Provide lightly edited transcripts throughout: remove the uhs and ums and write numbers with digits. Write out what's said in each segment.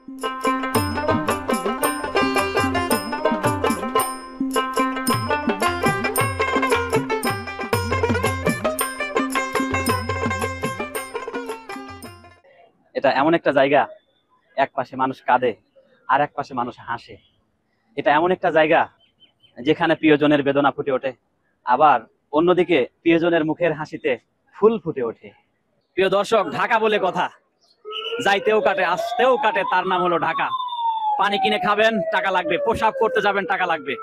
এটা এমন একটা জায়গা, এক পাশে মানুষ কাঁদে আর এক পাশে মানুষ হাসে। এটা এমন একটা জায়গা যেখানে প্রিয়জনের বেদনা ফুটে ওঠে, আবার অন্যদিকে প্রিয়জনের মুখের হাসিতে ফুল ফুটে ওঠে। প্রিয় দর্শক, ঢাকা বলে কথা, যাইতেও কাটে আসতেও কাটে, তার নাম হলো ঢাকা। পানি কিনে খাবেন টাকা লাগবে, পোশাক পরতে যাবেন টাকা লাগবে।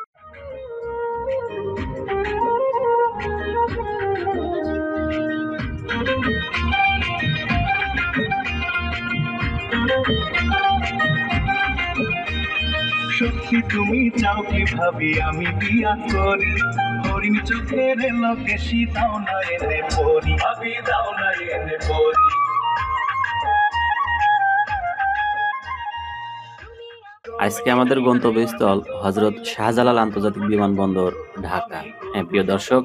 সত্যি তুমি চাও কি ভাবি আমি বিয়া করি, হরিণ চোখের লোকেশি দাও না এনে পড়ি, ভাবি দাও না এনে পড়ি। আজকে আমাদের গন্তব্যস্থল হযরত শাহজালাল আন্তর্জাতিক বিমানবন্দর, ঢাকা। প্রিয় দর্শক,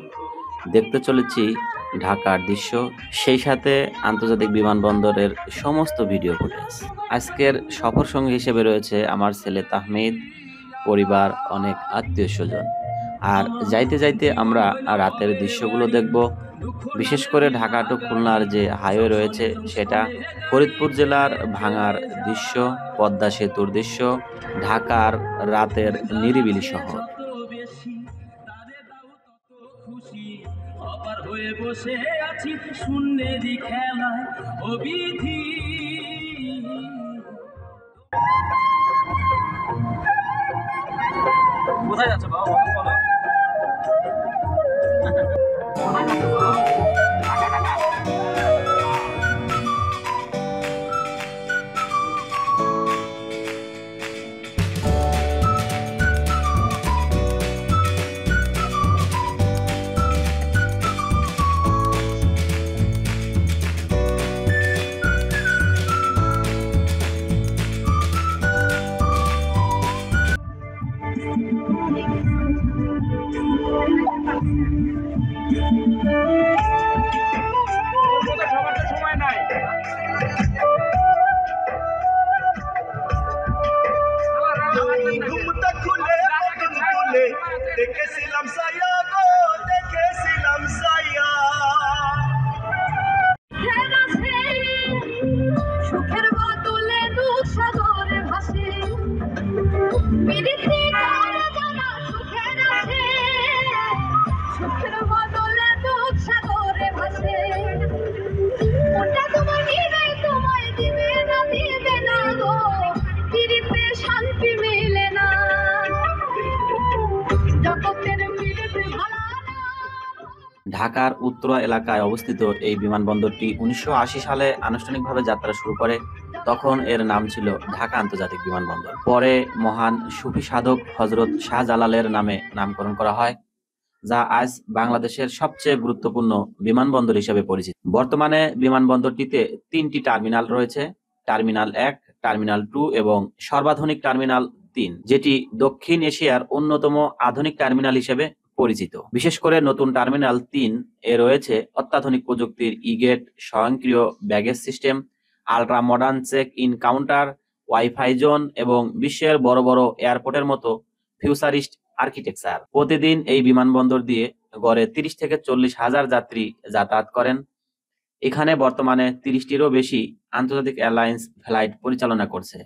দেখতে চলেছি ঢাকার দৃশ্য, সেই সাথে আন্তর্জাতিক বিমানবন্দরের সমস্ত ভিডিও ফুটেজ। আজকের সফর সঙ্গী হিসেবে রয়েছে আমার ছেলে তাহমিদ, পরিবার, অনেক আত্মীয় স্বজন। আর যাইতে যাইতে আমরা রাতের দৃশ্যগুলো দেখব। বিশেষ করে ঢাকা টু খুলনার যে হাইওয়ে রয়েছে সেটা, ফরিদপুর জেলার ভাঙার দৃশ্য, পদ্মা সেতুর দৃশ্য, ঢাকার রাতের নিরিবিলি শহর। হয়ে বসে আছি শূন্যেরই খেলায় অবিধি। কোথায় যাচ্ছে বাবা? সময় নাই। ঘুমটা খুলে তুলে দেখেছিলাম সায়া গো, দেখেছিলাম সায়া। সুখের বদলে দুঃখ সাগরে ভাসে, বিরিতি করে জানা সুখের আছে, সুখের বদলে দুঃখ সাগরে ভাসে। ওটা তোমার নিবে, তোমায় দিবে না, দিবে না গো, বিরিতে শান্তি মেলে না, জগতের বিরিতে ভালো না। ঢাকার উত্তরা এলাকায় অবস্থিত এই বিমানবন্দরটি 1980 সালে আনুষ্ঠানিকভাবে যাত্রা শুরু করে। তখন এর নাম ছিল ঢাকা আন্তর্জাতিক বিমানবন্দর। পরে মহান সুফি সাধক হযরত শাহজালালের নামে নামকরণ করা হয়, যা আজ বাংলাদেশের সবচেয়ে গুরুত্বপূর্ণ বিমানবন্দর হিসেবে পরিচিত। বর্তমানে বিমানবন্দরটিতে 3টি টার্মিনাল রয়েছে: টার্মিনাল 1, টার্মিনাল 2 এবং সর্বাধুনিক টার্মিনাল 3, যেটি দক্ষিণ এশিয়ার অন্যতম আধুনিক টার্মিনাল হিসেবে পরিচিত। বিশেষ করে নতুন টার্মিনাল 3 এ রয়েছে অত্যাধুনিক প্রযুক্তির ই-গেট, স্বয়ংক্রিয় baggage system, ultra modern check in counter, wifi zone এবং বিশ্বের বড় বড় এয়ারপোর্টের মতো ফিউচারিস্ট আর্কিটেকচার। প্রতিদিন এই বিমানবন্দর দিয়ে গড়ে 30 থেকে 40 হাজার যাত্রী যাতায়াত করেন। এখানে বর্তমানে 30টিরও বেশি আন্তর্জাতিক এয়ারলাইন্স ফ্লাইট পরিচালনা করছে,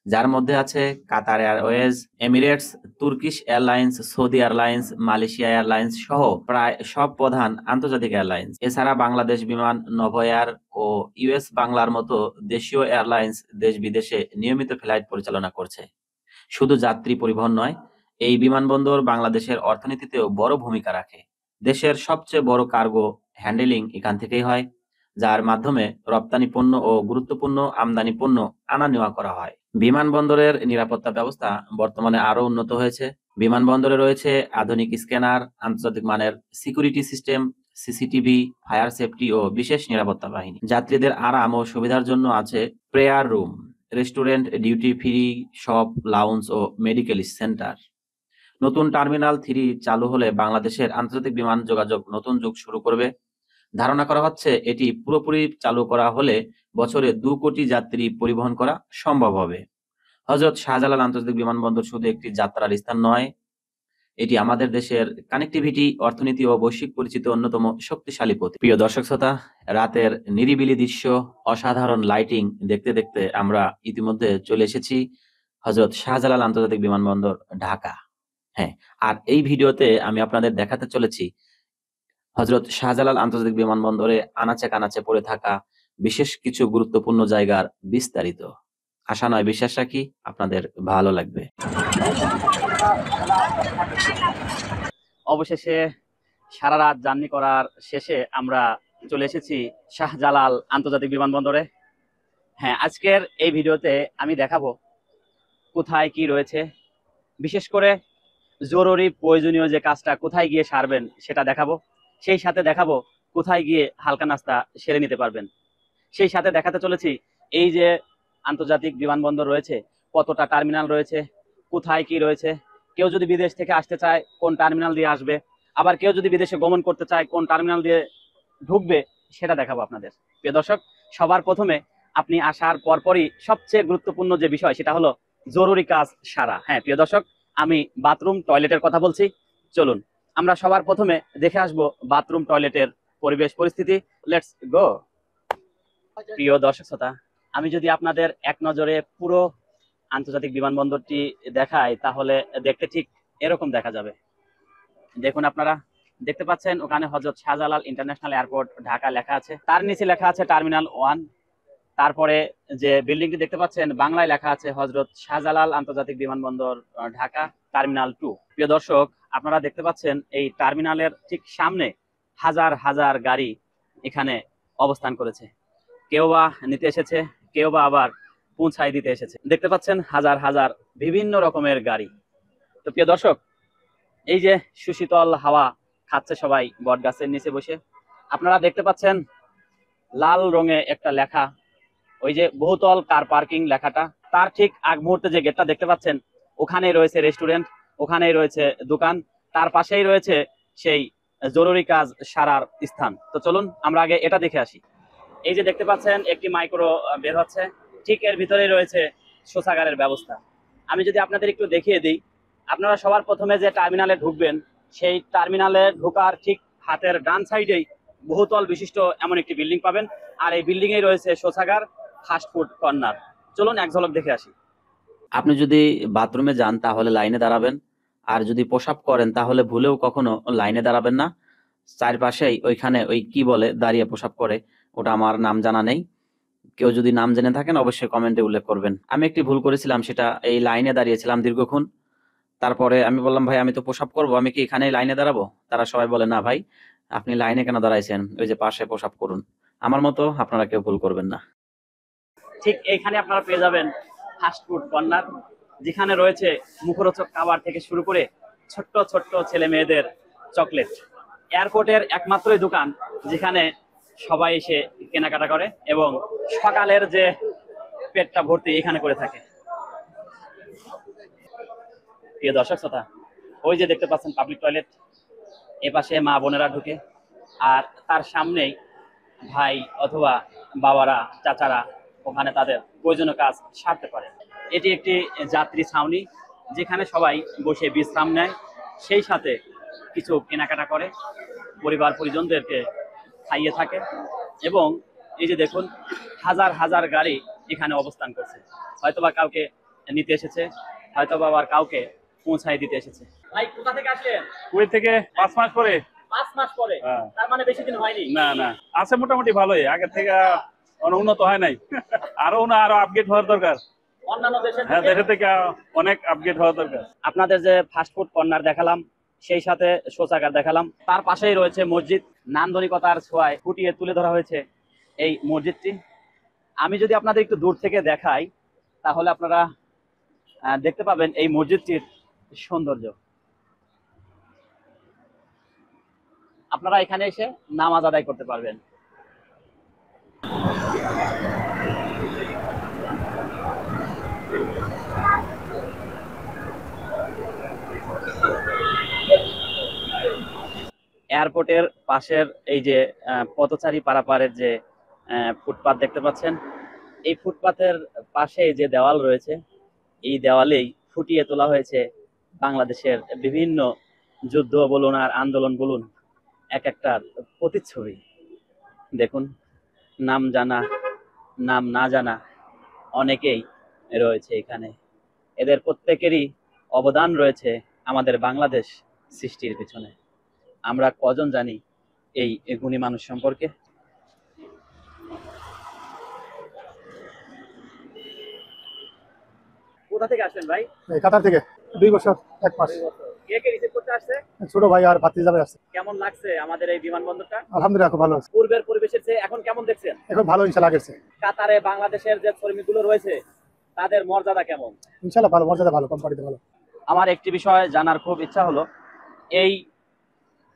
যার মধ্যে আছে Qatar Airways, Emirates, Turkish Airlines, Saudi Airlines, Malaysia Airlines সহ প্রায় সব প্রধান আন্তর্জাতিক এয়ারলাইন্স। এছাড়া বাংলাদেশ বিমান, নভো এয়ার ও ইউএস বাংলার মতো দেশীয় এয়ারলাইন্স দেশ বিদেশে নিয়মিত ফ্লাইট পরিচালনা করছে। শুধু যাত্রী পরিবহন নয়, এই বিমানবন্দর বাংলাদেশের অর্থনীতিতেও বড় ভূমিকা রাখে। দেশের সবচেয়ে বড় কার্গো হ্যান্ডেলিং এখান থেকেই হয়, যার মাধ্যমে রপ্তানি পণ্য ও গুরুত্বপূর্ণ আমদানি পণ্য আনা নেওয়া করা হয়। বিমানবন্দরের নিরাপত্তা ব্যবস্থা বর্তমানে আরো উন্নত হয়েছে। বিমানবন্দরে রয়েছে আধুনিক স্ক্যানার, আন্তর্জাতিক মানের security system, CCTV, fire safety ও বিশেষ নিরাপত্তা বাহিনী। যাত্রীদের আরাম ও সুবিধার জন্য আছে prayer room, restaurant, duty free shop, lounge ও মেডিকেল সেন্টার। নতুন টার্মিনাল 3 চালু হলে বাংলাদেশের আন্তর্জাতিক বিমান যোগাযোগ নতুন যুগ শুরু করবে। ধারণা করা হচ্ছে এটি পুরোপুরি চালু করা হলে বছরে 2 কোটি যাত্রী পরিবহন করা সম্ভব হবে। হযরত শাহজালাল আন্তর্জাতিক বিমানবন্দর শুধু একটি যাত্রার স্থান নয়, এটি আমাদের দেশের কানেক্টিভিটি, অর্থনীতি ও বৈশ্বিক পরিচিত অন্যতম শক্তিশালী প্রতীক। প্রিয় দর্শক শ্রোতা, রাতের নিরিবিলি দৃশ্য, অসাধারণ লাইটিং দেখতে দেখতে আমরা ইতিমধ্যে চলে এসেছি হযরত শাহজালাল আন্তর্জাতিক বিমানবন্দর, ঢাকা। হ্যাঁ, আর এই ভিডিওতে আমি আপনাদের দেখাতে চলেছি হযরত শাহজালাল আন্তর্জাতিক বিমানবন্দরে আনাচে কানাচে পড়ে থাকা বিশেষ কিছু গুরুত্বপূর্ণ জায়গার বিস্তারিত। আশা নয় বিশ্বাস রাখি আপনাদের ভালো লাগবে। অবশেষে সারা রাত জার্নি করার শেষে আমরা চলে এসেছি শাহজালাল আন্তর্জাতিক বিমানবন্দরে। হ্যাঁ, আজকের এই ভিডিওতে আমি দেখাবো কোথায় কি রয়েছে, বিশেষ করে জরুরি প্রয়োজনীয় যে কাজটা কোথায় গিয়ে সারবেন সেটা দেখাবো। সেই সাথে দেখাবো কোথায় গিয়ে হালকা নাস্তা সেরে নিতে পারবেন। সেই সাথে দেখাতে চলেছি এই যে আন্তর্জাতিক বিমানবন্দর রয়েছে, কতটা টার্মিনাল রয়েছে, কোথায় কি রয়েছে, কেউ যদি বিদেশ থেকে আসতে চায় কোন টার্মিনাল দিয়ে আসবে, আবার কেউ যদি বিদেশে গমন করতে চায় কোন টার্মিনাল দিয়ে ঢুকবে সেটা দেখাবো আপনাদের। প্রিয় দর্শক, সবার প্রথমে আপনি আসার পরপরই সবচেয়ে গুরুত্বপূর্ণ যে বিষয় সেটা হলো জরুরি কাজ সারা। হ্যাঁ প্রিয় দর্শক, আমি বাথরুম টয়লেটের কথা বলছি। চলুন আমরা সবার প্রথমে দেখে আসবো বাথরুম টয়লেটের পরিবেশ পরিস্থিতি। Let's go. প্রিয় দর্শক শ্রোতা, আমি যদি আপনাদের এক নজরে পুরো আন্তর্জাতিক বিমানবন্দরটি দেখাই তাহলে দেখতে ঠিক এরকম দেখা যাবে। দেখুন, আপনারা দেখতে পাচ্ছেন ওখানে হযরত শাহজালাল ইন্টারন্যাশনাল এয়ারপোর্ট ঢাকা লেখা আছে, তার নিচে লেখা আছে টার্মিনাল 1। তারপরে যে বিল্ডিংটি দেখতে পাচ্ছেন বাংলায় লেখা আছে হযরত শাহজালাল আন্তর্জাতিক বিমানবন্দর ঢাকা টার্মিনাল 2। প্রিয় দর্শক, আপনারা দেখতে পাচ্ছেন এই টার্মিনালের ঠিক সামনে হাজার হাজার গাড়ি এখানে অবস্থান করেছে। কেউ বা নিতে এসেছে, কেউ বা আবার পৌঁছায় দিতে এসেছে। দেখতে পাচ্ছেন হাজার হাজার বিভিন্ন রকমের গাড়ি। তো প্রিয় দর্শক, এই যে সুশীতল হাওয়া খাচ্ছে সবাই বট গাছের নিচে বসে। আপনারা দেখতে পাচ্ছেন লাল রঙে একটা লেখা, ওই যে বহুতল কার পার্কিং লেখাটা, তার ঠিক আগ মুহূর্তে যে গেটটা দেখতে পাচ্ছেন ওখানেই রয়েছে রেস্টুরেন্ট, ওখানেই রয়েছে দোকান, তার পাশেই রয়েছে সেই জরুরি কাজ সারার স্থান। তো চলুন আমরা আগে এটা দেখে আসি। এই যে দেখতে পাচ্ছেন একটি মাইক্রো বের হচ্ছে, ঠিক এর ভিতরেই রয়েছে শৌচাগারের ব্যবস্থা। আমি যদি আপনাদের একটু দেখিয়ে দিই, আপনারা সবার প্রথমে যে টার্মিনালে ঢুকবেন সেই টার্মিনালে ঢোকার ঠিক হাতের ডান সাইডেই বহুতল বিশিষ্ট এমন একটি বিল্ডিং পাবেন, আর এই বিল্ডিং এ রয়েছে শৌচাগার, ফাস্টফুড কর্নার। চলুন এক ঝলক দেখে আসি। আপনি যদি বাথরুমে যান তাহলে লাইনে দাঁড়াবেন, আর যদি প্রসাব করেন তাহলে ভুলেও কখনো লাইনে দাঁড়াবেন না। চারপাশেই ওইখানে ওই কি বলে দাঁড়িয়ে প্রসাব করে, ওটা আমার নাম জানা নেই। কেউ যদি নাম জেনে থাকেন অবশ্যই কমেন্টে উল্লেখ করবেন। আমি একটি ভুল করেছিলাম, সেটা এই লাইনে দাঁড়িয়েছিলাম দীর্ঘক্ষণ। তারপরে আমি বললাম, ভাই আমি তো প্রসাব করবো, আমি কি এখানে লাইনে দাঁড়াবো? তারা সবাই বলে, না ভাই আপনি লাইনে কেন দাঁড়াইছেন, ওই যে পাশে প্রসাব করুন। আমার মতো আপনারা কেউ ভুল করবেন না। ঠিক এইখানে আপনারা পেয়ে যাবেন ফাস্টফুড কর্নার, যেখানে রয়েছে মুখরোচক খাবার থেকে শুরু করে ছোট্ট ছোট্ট ছেলে মেয়েদের চকলেট। এয়ারপোর্টের একমাত্রই দোকান যেখানে সবাই এসে কেনাকাটা করে এবং সকালের যে পেটটা ভর্তি এখানে করে থাকে। প্রিয় দর্শক শ্রোতা, ওই যে দেখতে পাচ্ছেন পাবলিক টয়লেট, এপাশে মা বোনেরা ঢুকে, আর তার সামনেই ভাই অথবা বাবারা, চাচারা ওখানে তাদের প্রয়োজনীয় কাজ সারতে পারে। এটি একটি যাত্রী ছাউনি, যেখানে সবাই বসে বিশ্রাম নেয়, সেই সাথে কিছু কেনাকাটা করে, পরিবার পরিজনদেরকে খাইয়ে থাকে। এবং এই যে দেখুন হাজার হাজার গাড়ি এখানে অবস্থান করছে, হয়তোবা কাউকে নিতে এসেছে, হয়তোবা আবার কাউকে পৌঁছায় দিতে এসেছে। ভাই কোথা থেকে আসলেন? কুয়েত থেকে 5 মাস পরে। 5 মাস পরে? হ্যাঁ। তার মানে বেশি দিন হয়নি। না না, আছে মোটামুটি ভালোই, আগের থেকে উন্নত হয় নাই। আরো আপগ্রেড হওয়ার দরকার। অন্যান্য দেশের হ্যাঁ, থেকে দেশের থেকে অনেক আপগ্রেড হওয়া দরকার। আপনাদের যে ফাস্টফুড কর্নার দেখালাম, সেই সাথে শৌচাগার দেখালাম, তার পাশেই রয়েছে মসজিদ। নান্দনিকতার ছোঁয়ায় ফুটিয়ে তুলে ধরা হয়েছে এই মসজিদটি। আমি যদি আপনাদের একটু দূর থেকে দেখাই তাহলে আপনারা দেখতে পাবেন এই মসজিদটির সৌন্দর্য। আপনারা এখানে এসে নামাজ আদায় করতে পারবেন। এয়ারপোর্টের পাশের এই যে পথচারী পারাপারের যে ফুটপাত দেখতে পাচ্ছেন, এই ফুটপাতের পাশে যে দেওয়াল রয়েছে, এই দেওয়ালেই ফুটিয়ে তোলা হয়েছে বাংলাদেশের বিভিন্ন যুদ্ধ বলুন আর আন্দোলন বলুন, এক একটা প্রতিচ্ছবি। দেখুন, নাম জানা নাম না জানা অনেকেই রয়েছে এখানে। এদের প্রত্যেকেরই অবদান রয়েছে আমাদের বাংলাদেশ সৃষ্টির পিছনে। আমরা কজন জানি এই গুণী মানুষ সম্পর্কে? কোথা থেকে আসলেন ভাই? এই কাতার থেকে 2 বছর 1 মাস। কে কে রিসিভ করতে আসছে? ছোট ভাই আর ভাতিজা ভাই আছে। কেমন লাগছে আমাদের এই বিমানবন্দরটা? আলহামদুলিল্লাহ খুব ভালো আছে। পূর্বের পরিবেশের চেয়ে এখন কেমন দেখছেন? এখন ভালো ইনশাআল্লাহ লাগছে। কাতারে বাংলাদেশের যে শ্রমিকগুলো রয়েছে তাদের মর্যাদা কেমন? ইনশাআল্লাহ ভালো, মর্যাদা ভালো, কোম্পানিতে ভালো। আমার একটি বিষয় জানার খুব ইচ্ছা হলো, এই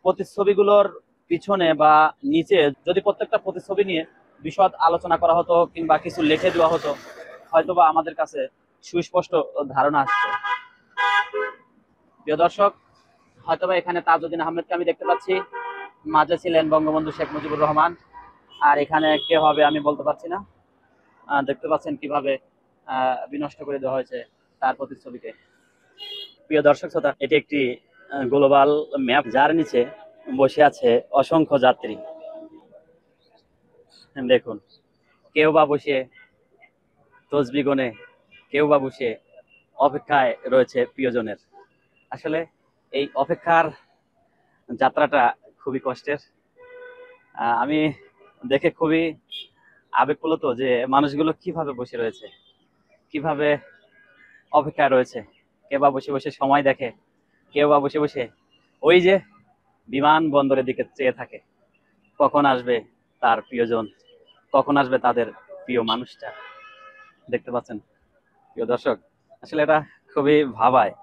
প্রতিচ্ছবিগুলোর পিছনে বা নিচে যদি প্রত্যেকটা প্রতিচ্ছবি নিয়ে বিশদ আলোচনা করা হতো কিংবা কিছু লিখে দেওয়া হতো, হয়তোবা আমাদের কাছে সুস্পষ্ট ধারণা আসতো। প্রিয় দর্শক, হয়তোবা এখানে তাজউদ্দিন আহমেদকে আমি দেখতে পাচ্ছি, মাঝে ছিলেন বঙ্গবন্ধু শেখ মুজিবুর রহমান, আর এখানে কে হবে আমি বলতে পারছি না। দেখতে পাচ্ছেন কিভাবে বিনষ্ট করে দেওয়া হয়েছে তার প্রতিচ্ছবিকে। প্রিয় দর্শক শ্রোতা, এটি একটি গ্লোবাল ম্যাপ, যার নিচে বসে আছে অসংখ্য যাত্রী। দেখুন, কেউ বা বসে তসবিহ গুনে, কেউ বা বসে অপেক্ষায় রয়েছে প্রিয়জনের। আসলে এই অপেক্ষার যাত্রাটা খুবই কষ্টের। আমি দেখে খুবই আবেগপ্রবণ যে মানুষগুলো কিভাবে বসে রয়েছে, কিভাবে অপেক্ষায় রয়েছে। কেউ বা বসে বসে সময় দেখে, কেউ বা বসে বসে ওই যে বিমানবন্দরের দিকে চেয়ে থাকে, কখন আসবে তার প্রিয়জন, কখন আসবে তাদের প্রিয় মানুষটা। দেখতে পাচ্ছেন প্রিয় দর্শক, আসলে এটা খুবই ভাবায়।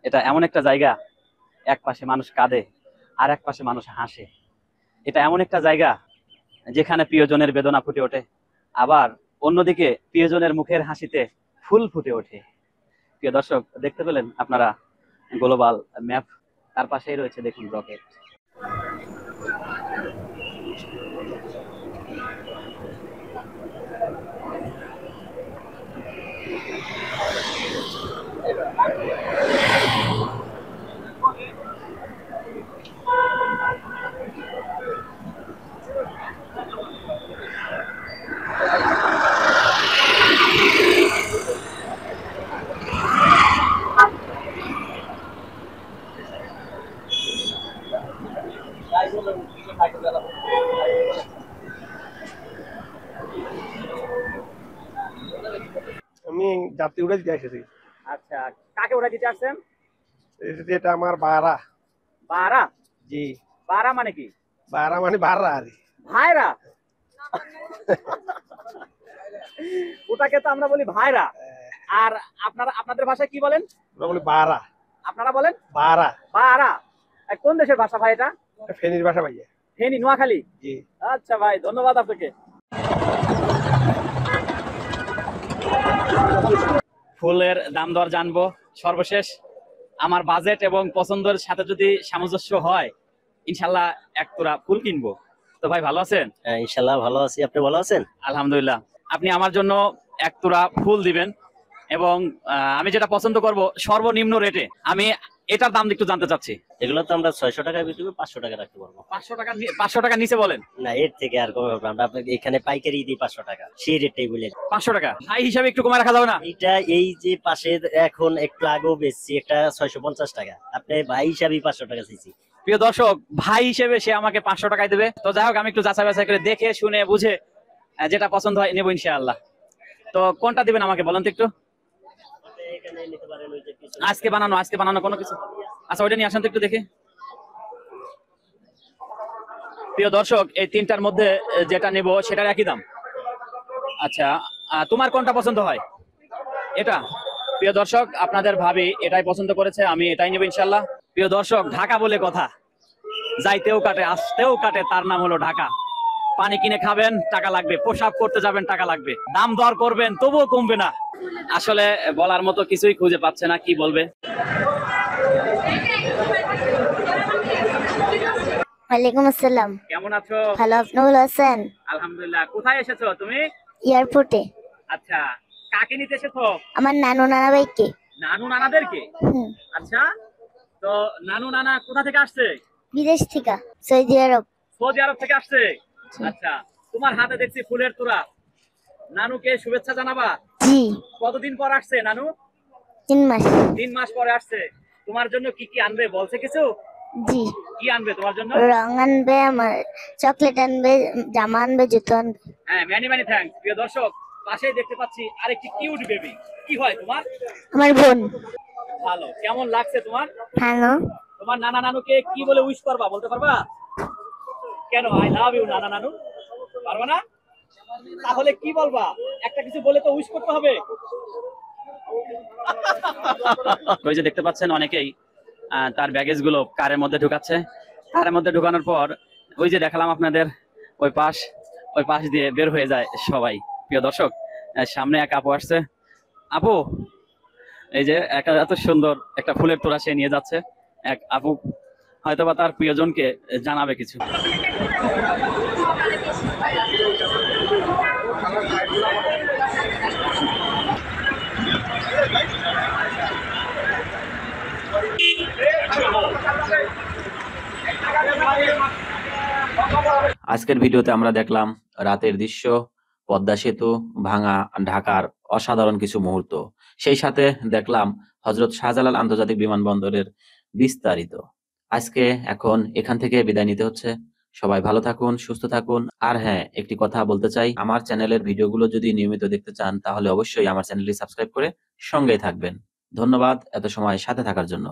এটা এমন একটা জায়গা, এক পাশে মানুষ কাঁদে আর এক পাশে মানুষ হাসে। এটা এমন একটা জায়গা যেখানে প্রিয়জনের বেদনা ফুটে ওঠে, আবার অন্যদিকে প্রিয়জনের মুখের হাসিতে ফুল ফুটে ওঠে। প্রিয় দর্শক, দেখতে পেলেন আপনারা গ্লোবাল ম্যাপ, তার পাশেই রয়েছে দেখুন রকেট। আমি যাত্রী উড়ে দিতে এসেছি। আচ্ছা, কাকে ওরা দিতে আসছেন? এটা আমার বারা। বারা? জি। বারা মানে কি? বারা মানে বারা আর ভাইরা। ওটাকে তো আমরা বলি ভাইরা। আর আপনারা আপনাদের ভাষায় কি বলেন? আমরা বলি বারা। আপনারা বলেন বারা। বারা। কোন দেশের ভাষা ভাই এটা? এটা ফেনীর ভাষা ভাইয়া। ফেনী, নোয়াখালী? জি। আচ্ছা ভাই, ধন্যবাদ আপনাকে। ফুলের দাম দর জানবো সর্বশেষ। আমার বাজেট এবং পছন্দের সাথে যদি সামঞ্জস্য হয়, ইনশাল্লাহ এক তোড়া ফুল কিনবো। তো ভাই ভালো আছেন? হ্যাঁ, ইনশাল্লাহ ভালো আছি। আপনি ভালো আছেন? আলহামদুলিল্লাহ। আপনি আমার জন্য এক তোড়া ফুল দিবেন এবং আমি যেটা পছন্দ করব সর্বনিম্ন রেটে, আমি এটার দাম একটু জানতে চাচ্ছি। এগুলো তো আমরা 600 টাকায় বিক্রি করি, 500 টাকা রাখতে পারবো। 500 টাকা নিচে বলেন? না, এর থেকে আর কমে হবে। আমরা আপনাকে এখানে পাইকারি দিই 500 টাকা, সেই রেটটাই বলে। 500 টাকা ভাই হিসাবে একটু কমে রাখা যাবে না? এটা এই যে পাশে এখন একটু আগেও বেচছি একটা 650 টাকা, আপনি ভাই হিসাবে 500 টাকা চাইছি। প্রিয় দর্শক, ভাই হিসেবে সে আমাকে 500 টাকায় দেবে। তো যাই হোক, আমি একটু যাচাই বাছাই করে দেখে শুনে বুঝে যেটা পছন্দ হয় নেবো ইনশাআল্লাহ। তো কোনটা দিবেন আমাকে বলেন তো একটু। এখানে নিতে পারেন ওই যে আজকে বানানো কোনো কিছু। আচ্ছা, ওইটা নিয়ে আসেন তো একটু দেখি। প্রিয় দর্শক, এই তিনটার মধ্যে যেটা নেব সেটার একই দাম। আচ্ছা, তোমার কোনটা পছন্দ হয়? এটা? প্রিয় দর্শক, আপনাদের ভাবি এটাই পছন্দ করেছে, আমি এটাই নেব ইনশাল্লাহ। প্রিয় দর্শক, ঢাকা বলে কথা, যাইতেও কাটে আসতেও কাটে, তার নাম হলো ঢাকা। পানি কিনে খাবেন টাকা লাগবে, পোশাক করতে যাবেন টাকা লাগবে, দাম দর করবেন তবুও কমবে না। আসলে বলার মতো কিছুই খুঁজে পাচ্ছে না, কি বলবে। ওয়ালাইকুম আসসালাম। কেমন আছো? ভালো, আপনি ভালো আছেন? আলহামদুলিল্লাহ। কোথায় এসেছো তুমি? এয়ারপোর্টে। আচ্ছা, কাকে নিতে এসেছো? আমার নানু নানা ভাইকে। নানু নানাদেরকে? হুম, আচ্ছা, তো নানু নানা কোথা থেকে আসছে? বিদেশ থেকে, সৌদি আরব। সৌদি আরব থেকে আসছে। আচ্ছা, তোমার হাতে দেখছি ফুলের তোড়া, নানুকে শুভেচ্ছা জানাবা? জি, কতদিন পর আসছে নানু? 3 মাস। 3 মাস পরে আসছে। তোমার জন্য কি কি আনবে বলছে কিছু? জি, কি আনবে তোমার জন্য? রং আনবে, আমার চকলেট আনবে, জামা আনবে, জুতো আনবে। হ্যাঁ, মেনি মেনি থ্যাঙ্কস। প্রিয় দর্শক, পাশেই দেখতে পাচ্ছি আরেকটি কিউট বেবি। কি হয় তোমার? আমার বোন। ভালো। কেমন লাগছে তোমার? ভালো। তোমার নানা নানুকে কি বলে উইশ করবা, বলতে পারবা? কেন আই লাভ ইউ নানা নানু পারবা না? তাহলে কি বলবা? একটা কিছু বলে তো উইশ করতে হবে। ওই যে দেখতে পাচ্ছেন অনেকেই তার ব্যাগেজ গুলো কারের মধ্যে ঢুকাচ্ছে। কারের মধ্যে ঢুকানোর পর ওই যে দেখালাম আপনাদের, ওই পাশ দিয়ে বের হয়ে যায় সবাই। প্রিয় দর্শক, সামনে এক আপু আসছে। আপু, এই যে এত সুন্দর একটা ফুলের তোড়া সে নিয়ে যাচ্ছে। এক আপু হয়তোবা তার প্রিয়জনকে জানাবে কিছু। আজকের ভিডিওতে আমরা দেখলাম রাতের দৃশ্য, পদ্মা সেতু, ভাঙা ঢাকার অসাধারণ কিছু মুহূর্ত। সেই সাথে দেখলাম হযরত শাহজালাল আন্তর্জাতিক বিমানবন্দরের বিস্তারিত। আজকে এখন এখান থেকে বিদায় নিতে হচ্ছে। সবাই ভালো থাকুন, সুস্থ থাকুন। আর হ্যাঁ, একটি কথা বলতে চাই, আমার চ্যানেলের ভিডিওগুলো যদি নিয়মিত দেখতে চান তাহলে অবশ্যই আমার চ্যানেলটি সাবস্ক্রাইব করে সঙ্গেই থাকবেন। ধন্যবাদ এত সময় সাথে থাকার জন্য।